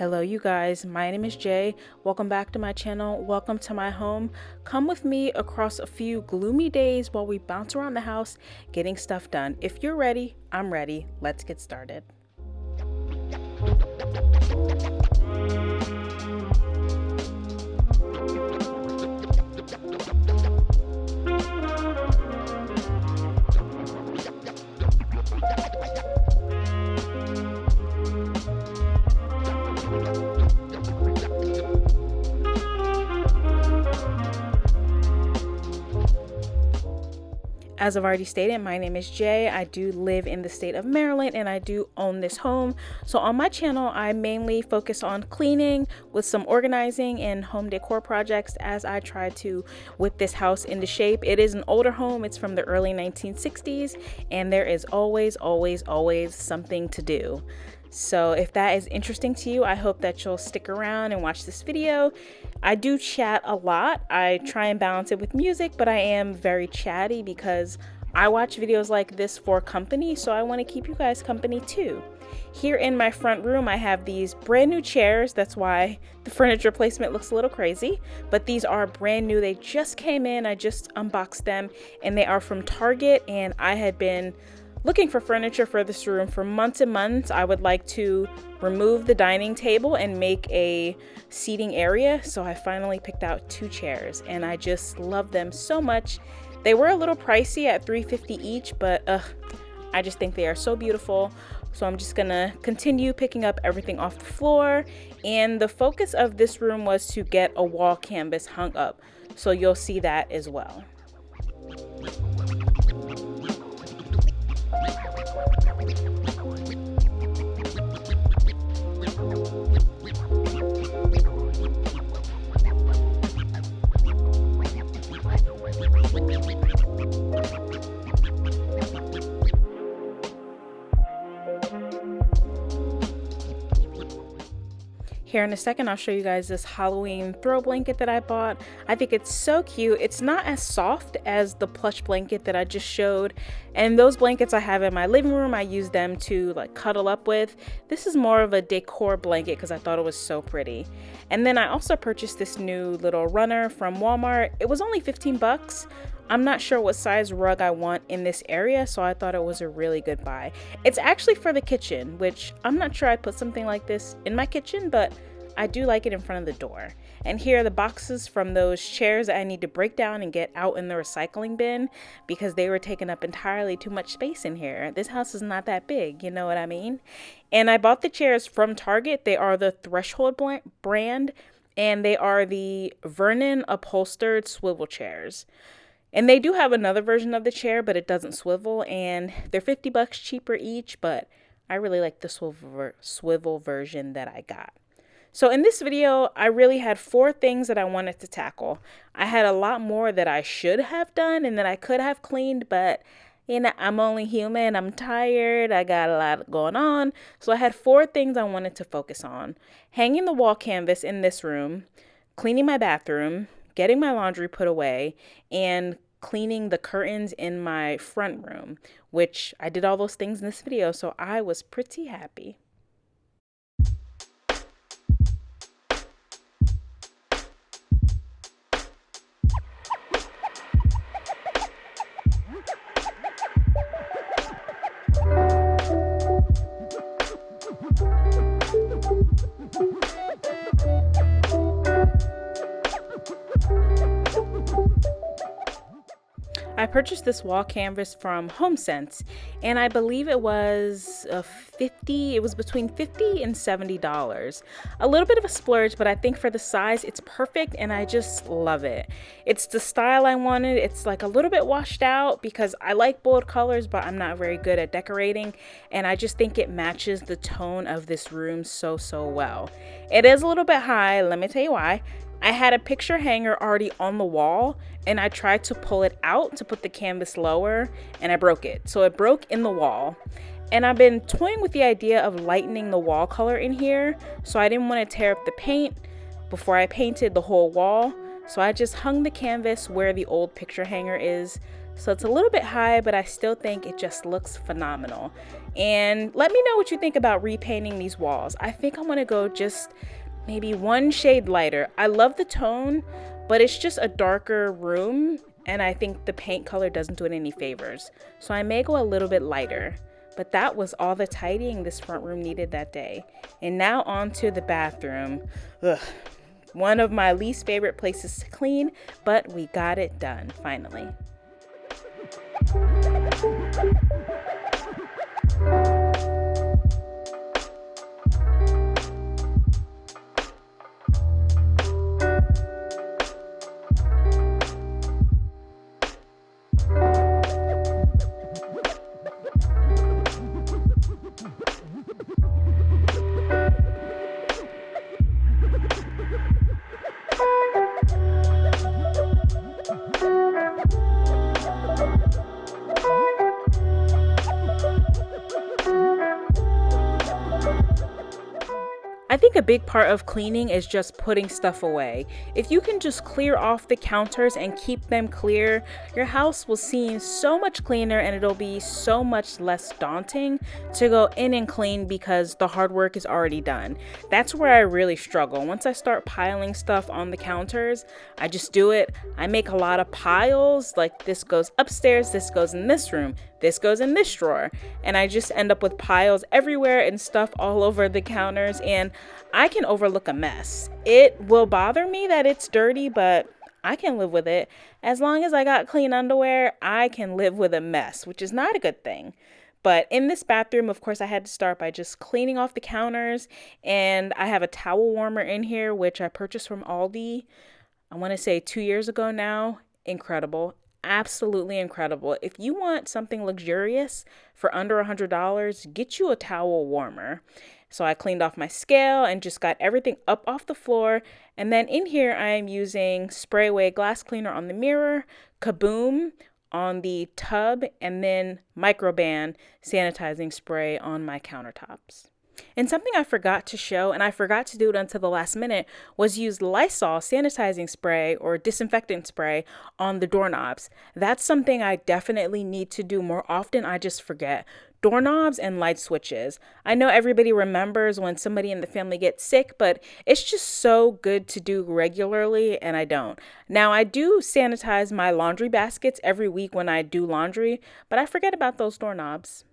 Hello you guys, my name is Jay. Welcome back to my channel. Welcome to my home. Come with me across a few gloomy days while we bounce around the house getting stuff done. If you're ready, I'm ready. Let's get started. As I've already stated, my name is Jay. I do live in the state of Maryland and I do own this home. So on my channel, I mainly focus on cleaning with some organizing and home decor projects as I try to whip this house into shape. It is an older home. It's from the early 1960s and there is always something to do. So if that is interesting to you, I hope that you'll stick around and watch this video. I do chat a lot. I try and balance it with music, but I am very chatty because I watch videos like this for company, so I want to keep you guys company too. Here in my front room, I have these brand new chairs. That's why the furniture placement looks a little crazy, but these are brand new. They just came in. I just unboxed them and they are from Target, and I had been looking for furniture for this room for months and months. I would like to remove the dining table and make a seating area. So I finally picked out two chairs and I just love them so much. They were a little pricey at $3.50 each, but I just think they are so beautiful. So I'm just gonna continue picking up everything off the floor. And the focus of this room was to get a wall canvas hung up. So you'll see that as well. Here in a second, I'll show you guys this Halloween throw blanket that I bought. I think it's so cute. It's not as soft as the plush blanket that I just showed. And those blankets I have in my living room, I use them to like cuddle up with. This is more of a decor blanket because I thought it was so pretty. And then I also purchased this new little runner from Walmart. It was only 15 bucks. I'm not sure what size rug I want in this area, so I thought it was a really good buy. It's actually for the kitchen, which I'm not sure I'd put something like this in my kitchen, but I do like it in front of the door. And here are the boxes from those chairs that I need to break down and get out in the recycling bin because they were taking up entirely too much space in here. This house is not that big, you know what I mean? And I bought the chairs from Target. They are the Threshold brand, and they are the Vernon upholstered swivel chairs. And they do have another version of the chair, but it doesn't swivel, and they're 50 bucks cheaper each, but I really like the swivel version that I got. So in this video, I really had 4 things that I wanted to tackle. I had a lot more that I should have done and that I could have cleaned, but you know, I'm only human, I'm tired, I got a lot going on. So I had 4 things I wanted to focus on. Hanging the wall canvas in this room, cleaning my bathroom, getting my laundry put away, and cleaning the curtains in my front room, which I did all those things in this video, so I was pretty happy. I purchased this wall canvas from HomeSense, and I believe it was it was between $50 and $70. A little bit of a splurge, but I think for the size, it's perfect, and I just love it. It's the style I wanted. It's like a little bit washed out because I like bold colors, but I'm not very good at decorating, and I just think it matches the tone of this room so well. It is a little bit high, let me tell you why. I had a picture hanger already on the wall and I tried to pull it out to put the canvas lower and I broke it. So it broke in the wall. And I've been toying with the idea of lightening the wall color in here. So I didn't want to tear up the paint before I painted the whole wall. So I just hung the canvas where the old picture hanger is So it's a little bit high, but I still think it just looks phenomenal. And let me know what you think about repainting these walls. I think I'm gonna go just maybe one shade lighter. I love the tone, but it's just a darker room, and I think the paint color doesn't do it any favors. So I may go a little bit lighter. But that was all the tidying this front room needed that day. And now on to the bathroom. Ugh. One of my least favorite places to clean, but we got it done finally. I think a big part of cleaning is just putting stuff away. If you can just clear off the counters and keep them clear, your house will seem so much cleaner and it'll be so much less daunting to go in and clean because the hard work is already done. That's where I really struggle. Once I start piling stuff on the counters, I just do it. I make a lot of piles, like this goes upstairs, this goes in this room, this goes in this drawer, and I just end up with piles everywhere and stuff all over the counters, and I can overlook a mess. It will bother me that it's dirty, but I can live with it. As long as I got clean underwear, I can live with a mess, which is not a good thing. But in this bathroom, of course, I had to start by just cleaning off the counters, and I have a towel warmer in here, which I purchased from Aldi, I want to say 2 years ago now. Incredible. Absolutely incredible. If you want something luxurious for under $100, get you a towel warmer. So I cleaned off my scale and just got everything up off the floor. And then in here, I am using Spray Away Glass Cleaner on the mirror, Kaboom on the tub, and then Microban sanitizing spray on my countertops. And something I forgot to show, and I forgot to do it until the last minute, was use Lysol sanitizing spray or disinfectant spray on the doorknobs. That's something I definitely need to do more often. I just forget. Doorknobs and light switches. I know everybody remembers when somebody in the family gets sick, but it's just so good to do regularly, and I don't. Now, I do sanitize my laundry baskets every week when I do laundry, but I forget about those doorknobs.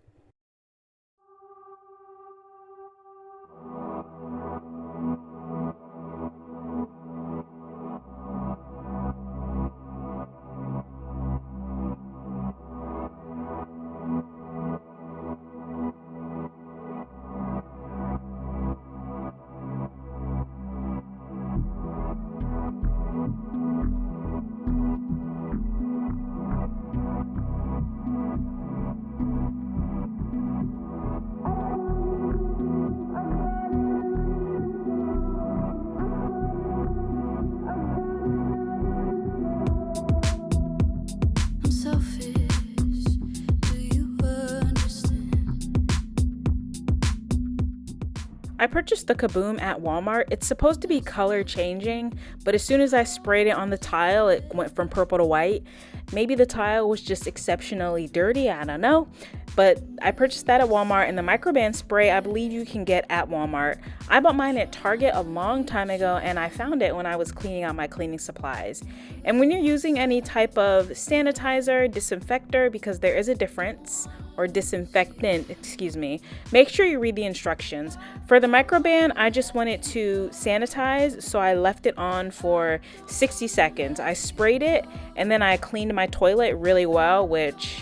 I purchased the Kaboom at Walmart. It's supposed to be color changing, but as soon as I sprayed it on the tile, it went from purple to white. Maybe the tile was just exceptionally dirty, I don't know. But I purchased that at Walmart, and the Microban spray I believe you can get at Walmart. I bought mine at Target a long time ago, and I found it when I was cleaning out my cleaning supplies. And when you're using any type of sanitizer, disinfector, because there is a difference, or disinfectant, make sure you read the instructions. For the Microban, I just wanted to sanitize, so I left it on for 60 seconds. I sprayed it, and then I cleaned my toilet really well, which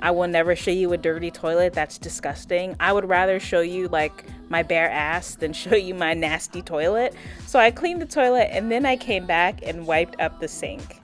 I will never show you a dirty toilet. That's disgusting. I would rather show you like my bare ass than show you my nasty toilet. So I cleaned the toilet, and then I came back and wiped up the sink.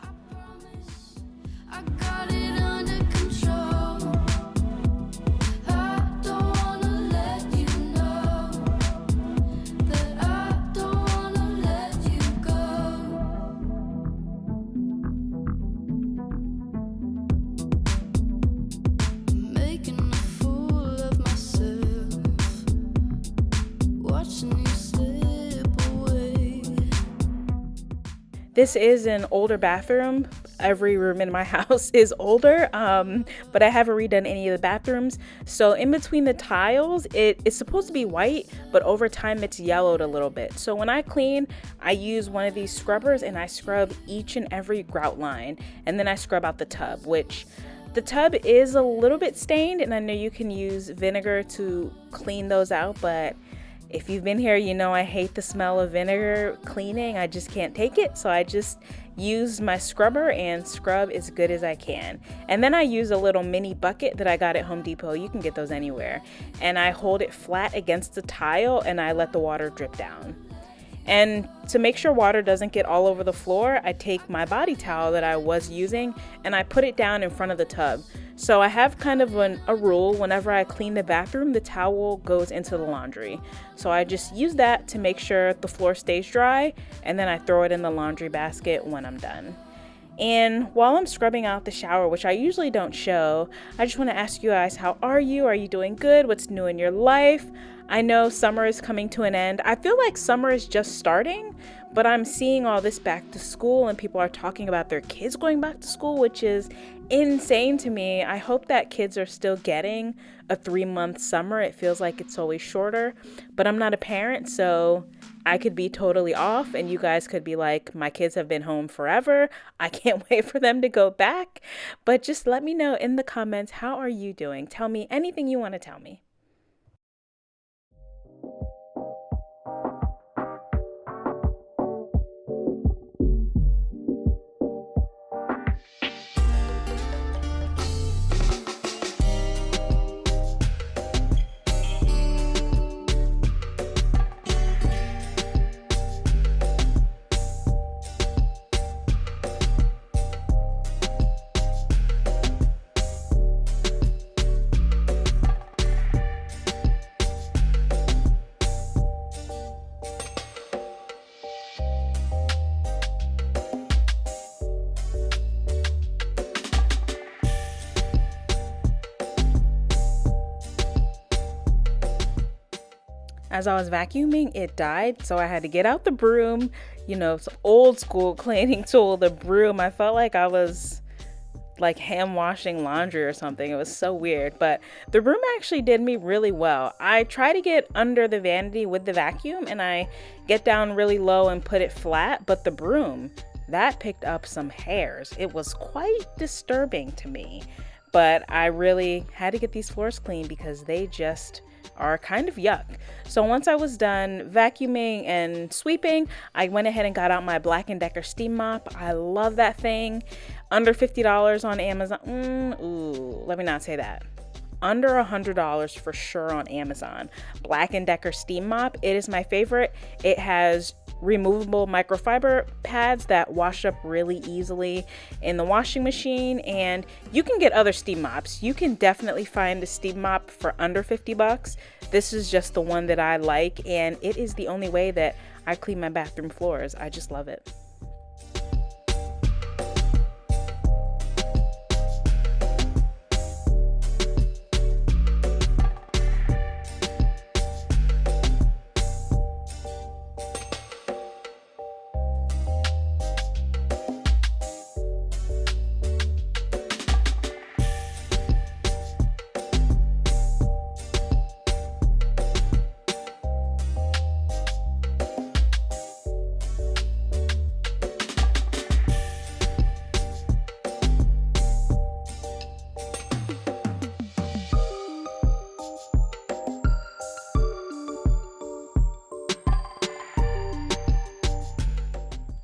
This is an older bathroom. every room in my house is older, but I haven't redone any of the bathrooms. So in between the tiles, it's supposed to be white, but over time it's yellowed a little bit. So when I clean, I use one of these scrubbers and I scrub each and every grout line, and then I scrub out the tub, which the tub is a little bit stained, and I know you can use vinegar to clean those out, but if you've been here, you know I hate the smell of vinegar cleaning. I just can't take it. So I just use my scrubber and scrub as good as I can. And then I use a little mini bucket that I got at Home Depot. You can get those anywhere. And I hold it flat against the tile and I let the water drip down. And to make sure water doesn't get all over the floor, I take my body towel that I was using and I put it down in front of the tub. So I have kind of a rule: whenever I clean the bathroom, the towel goes into the laundry. So I just use that to make sure the floor stays dry, and then I throw it in the laundry basket when I'm done. And while I'm scrubbing out the shower, which I usually don't show, I just want to ask you guys, how are you? Are you doing good? What's new in your life? I know summer is coming to an end. I feel like summer is just starting, but I'm seeing all this back to school and people are talking about their kids going back to school, which is insane to me. I hope that kids are still getting a 3-month summer. It feels like it's always shorter, but I'm not a parent, so I could be totally off and you guys could be like, my kids have been home forever. I can't wait for them to go back. But just let me know in the comments, how are you doing? Tell me anything you want to tell me. As I was vacuuming, it died, so I had to get out the broom, some old school cleaning tool, the broom. I felt like I was like hand washing laundry or something. It was so weird, but the broom actually did me really well. I try to get under the vanity with the vacuum and I get down really low and put it flat, but the broom, that picked up some hairs. It was quite disturbing to me, but I really had to get these floors clean because they just are kind of yuck. So once I was done vacuuming and sweeping, I went ahead and got out my Black & Decker steam mop. I love that thing. Under $50 on Amazon. Let me not say that. Under $100 for sure on Amazon. Black & Decker steam mop. It is my favorite. It has removable microfiber pads that wash up really easily in the washing machine, and you can get other steam mops. You can definitely find a steam mop for under $50. This is just the one that I like, and it is the only way that I clean my bathroom floors. I just love it.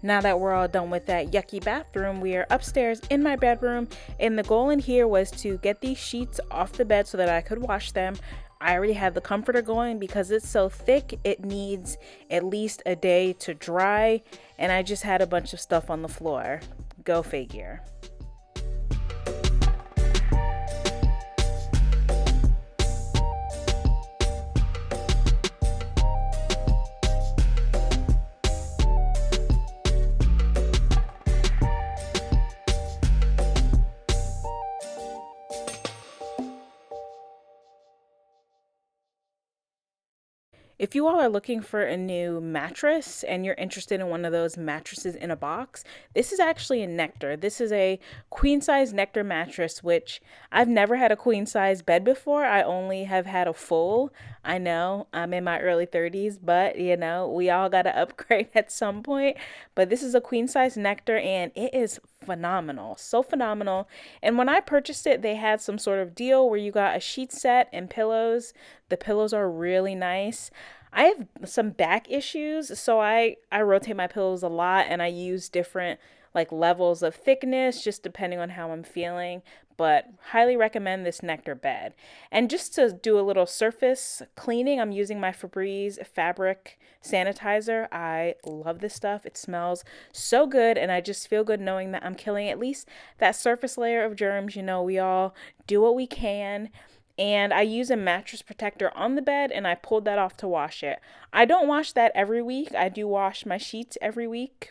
Now that we're all done with that yucky bathroom, we are upstairs in my bedroom, and the goal in here was to get these sheets off the bed so that I could wash them. I already had the comforter going because it's so thick, it needs at least a day to dry, and I just had a bunch of stuff on the floor. Go figure. If you all are looking for a new mattress and you're interested in one of those mattresses in a box, this is actually a Nectar. This is a queen size Nectar mattress, which I've never had a queen size bed before. I only have had a full. I know I'm in my early 30s, but we all got to upgrade at some point. But this is a queen size Nectar and it is phenomenal. So phenomenal. And when I purchased it, they had some sort of deal where you got a sheet set and pillows. The pillows are really nice. I have some back issues, so I rotate my pillows a lot and I use different like levels of thickness just depending on how I'm feeling, but highly recommend this Nectar bed. And just to do a little surface cleaning, I'm using my Febreze fabric sanitizer. I love this stuff. It smells so good and I just feel good knowing that I'm killing at least that surface layer of germs. We all do what we can. And I use a mattress protector on the bed and I pulled that off to wash it. I don't wash that every week. I do wash my sheets every week.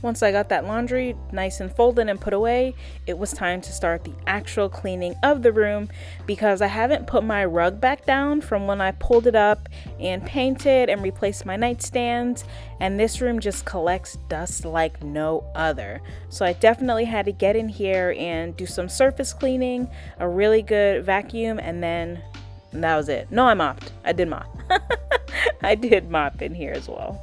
Once I got that laundry nice and folded and put away, it was time to start the actual cleaning of the room because I haven't put my rug back down from when I pulled it up and painted and replaced my nightstands, and this room just collects dust like no other. So I definitely had to get in here and do some surface cleaning, a really good vacuum, and then that was it. No, I mopped. I did mop. I did mop in here as well.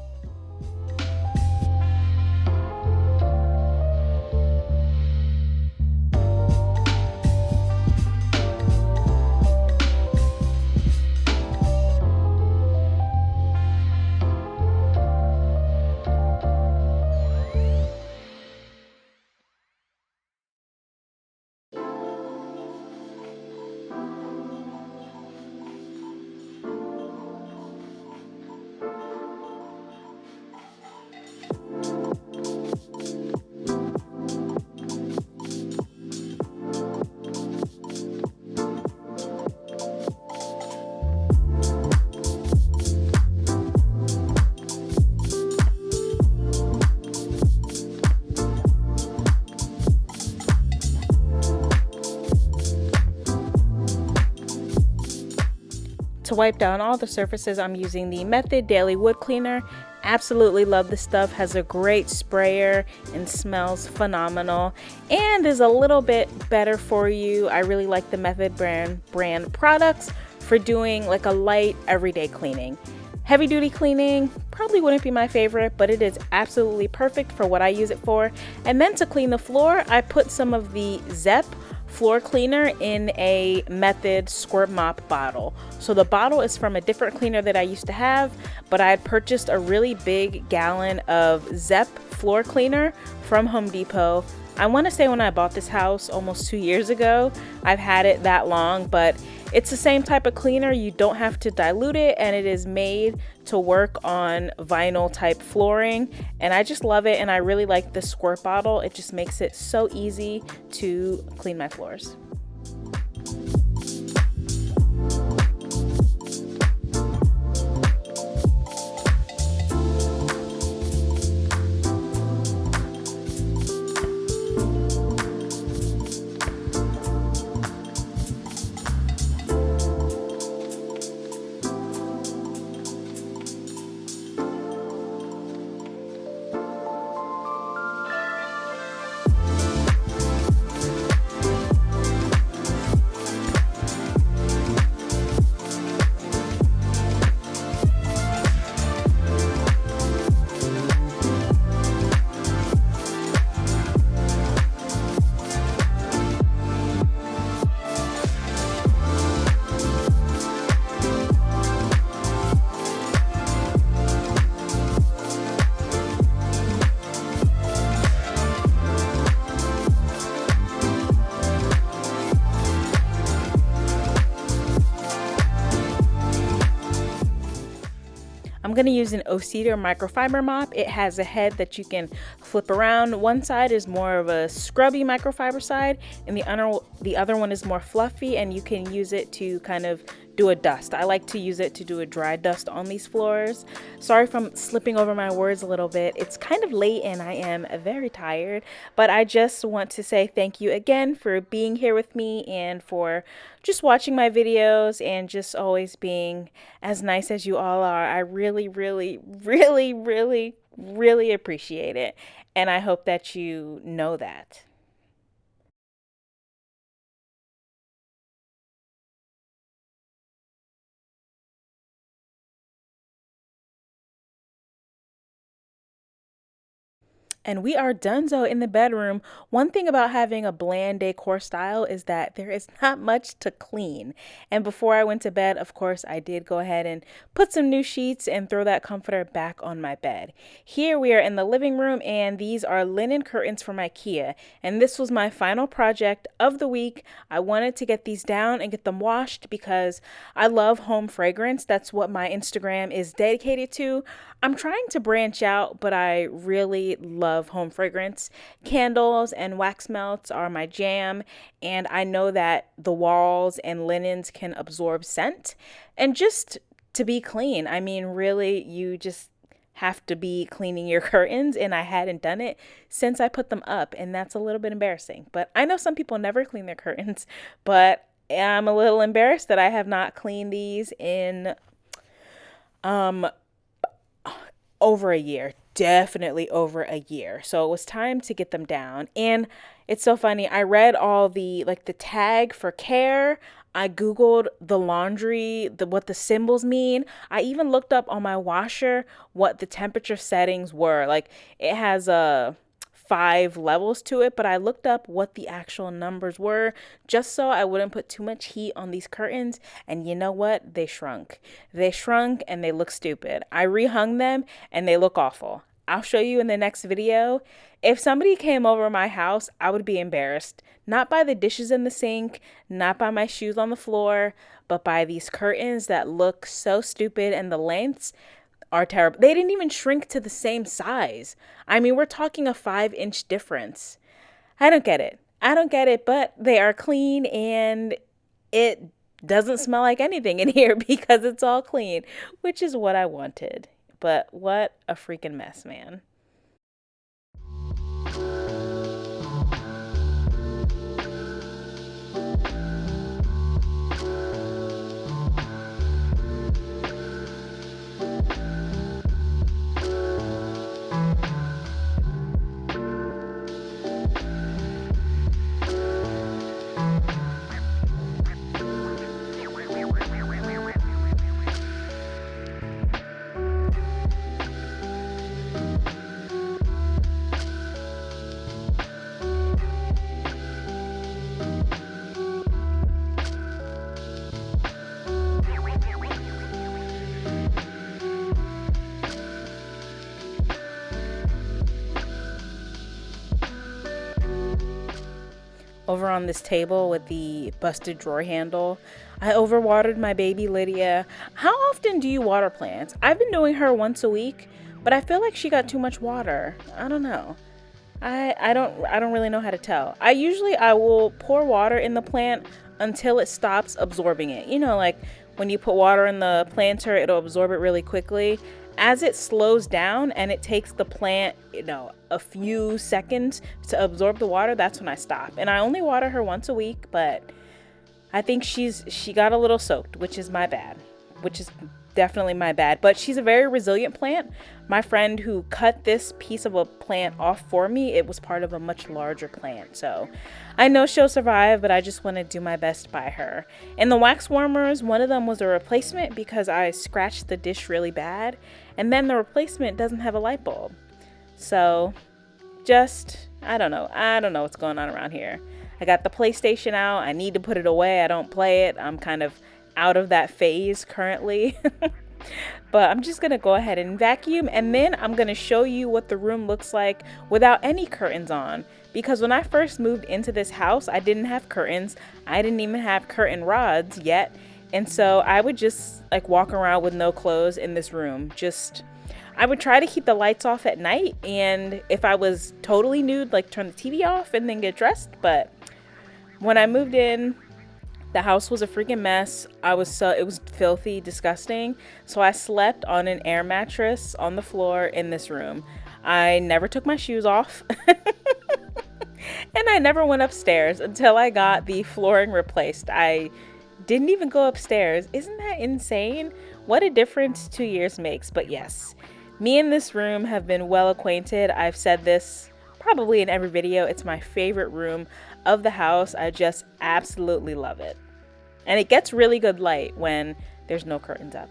To wipe down all the surfaces, I'm using the Method Daily Wood Cleaner. Absolutely love this stuff. Has a great sprayer and smells phenomenal and is a little bit better for you. I really like the Method brand products for doing like a light everyday cleaning. Heavy duty cleaning probably wouldn't be my favorite, but it is absolutely perfect for what I use it for. And then to clean the floor, I put some of the Zepp floor cleaner in a Method squirt mop bottle. So the bottle is from a different cleaner that I used to have, but I had purchased a really big gallon of Zepp floor cleaner from Home Depot. I want to say when I bought this house almost 2 years ago. I've had it that long, but it's the same type of cleaner. You don't have to dilute it, and it is made to work on vinyl type flooring, and I just love it. And I really like the squirt bottle. It just makes it so easy to clean my floors. I'm going to use an O-Cedar microfiber mop. It has a head that you can flip around. One side is more of a scrubby microfiber side, and the other one is more fluffy, and you can use it to kind of do a dust. I like to use it to do a dry dust on these floors. Sorry if I'm slipping over my words a little bit. It's kind of late and I am very tired, but I just want to say thank you again for being here with me and for just watching my videos and just always being as nice as you all are. I really, really, really, really, really appreciate it. And I hope that you know that. And we are donezo in the bedroom. One thing about having a bland decor style is that there is not much to clean. And before I went to bed, of course, I did go ahead and put some new sheets and throw that comforter back on my bed. Here we are in the living room, and these are linen curtains from IKEA. And this was my final project of the week. I wanted to get these down and get them washed because I love home fragrance. That's what my Instagram is dedicated to. I'm trying to branch out, but I really love home fragrance. Candles and wax melts are my jam, and I know that the walls and linens can absorb scent. And just to be clean, I mean, really, you just have to be cleaning your curtains, and I hadn't done it since I put them up, and that's a little bit embarrassing. But I know some people never clean their curtains, but I'm a little embarrassed that I have not cleaned these in um over a year, definitely over a year. So it was time to get them down. And it's so funny. I read all the tag for care. I Googled the laundry, what the symbols mean. I even looked up on my washer what the temperature settings were. Like it has a 5 levels to it, but I looked up what the actual numbers were just so I wouldn't put too much heat on these curtains. And you know what? They shrunk. They shrunk and they look stupid. I rehung them and they look awful. I'll show you in the next video. If somebody came over my house, I would be embarrassed. Not by the dishes in the sink, not by my shoes on the floor, but by these curtains that look so stupid, and the lengths are terrible. They didn't even shrink to the same size. I mean, we're talking a 5-inch difference. I don't get it. I don't get it, but they are clean and it doesn't smell like anything in here because it's all clean, which is what I wanted. But what a freaking mess, man. Over on this table with the busted drawer handle, I overwatered my baby Lydia. How often do you water plants? I've been doing her once a week, but I feel like she got too much water. I don't know. I don't really know how to tell. I will pour water in the plant until it stops absorbing it. You know, like when you put water in the planter, it'll absorb it really quickly. As it slows down and it takes the plant, a few seconds to absorb the water, that's when I stop. And I only water her once a week, but I think she got a little soaked, which is my bad, which is definitely my bad. But she's a very resilient plant. My friend who cut this piece of a plant off for me, it was part of a much larger plant. So I know she'll survive, but I just want to do my best by her. And the wax warmers, one of them was a replacement because I scratched the dish really bad. And then the replacement doesn't have a light bulb. So I don't know what's going on around here. I got the PlayStation out. I need to put it away. I don't play it. I'm kind of out of that phase currently. But I'm just going to go ahead and vacuum, and then I'm going to show you what the room looks like without any curtains on. Because when I first moved into this house, I didn't have curtains. I didn't even have curtain rods yet. And so I would just like walk around with no clothes in this room. Just, I would try to keep the lights off at night. And if I was totally nude, like turn the TV off and then get dressed. But when I moved in, the house was a freaking mess. It was filthy, disgusting. So I slept on an air mattress on the floor in this room. I never took my shoes off. And I never went upstairs until I got the flooring replaced. I didn't even go upstairs. Isn't that insane? What a difference 2 years makes. But yes, me and this room have been well acquainted. I've said this probably in every video. It's my favorite room of the house. I just absolutely love it. And it gets really good light when there's no curtains up.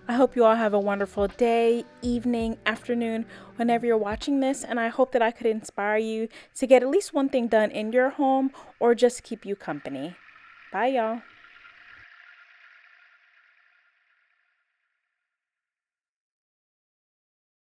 I hope you all have a wonderful day, evening, afternoon, whenever you're watching this, and I hope that I could inspire you to get at least one thing done in your home or just keep you company. Bye, y'all.